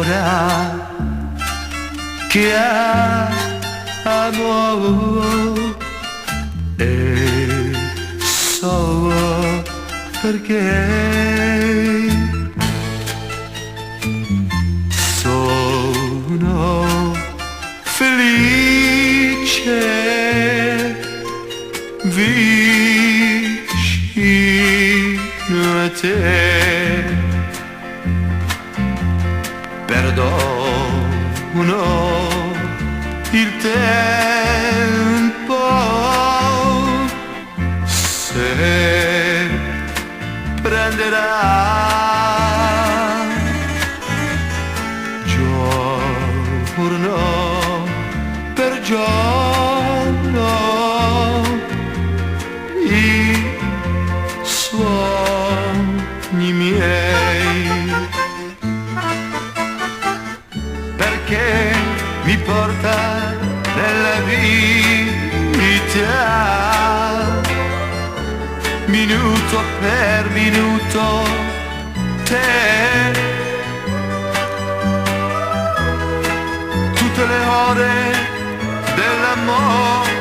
ora che amo e solo perché sono felice vicino a te. Perdono il tempo se prenderà giorno per giorno i sogni miei, perché mi porta nella vita minuto per minuto te, tutte le ore dell'amore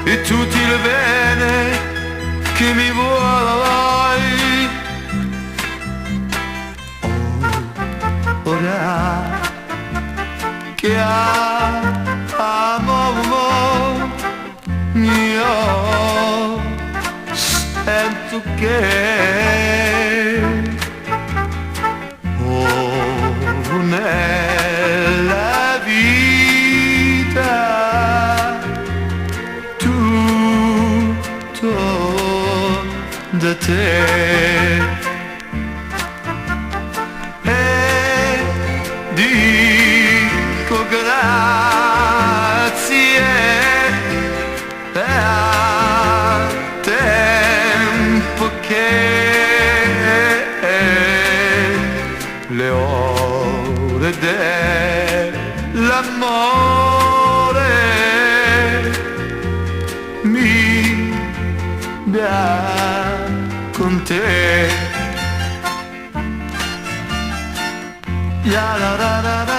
e tutti le bene che mi vuoi. Ora che amo io sento che nella vita tutto da te. E dico grazie al tempo che le ore dell'amore mi dà con te. Ya la la la.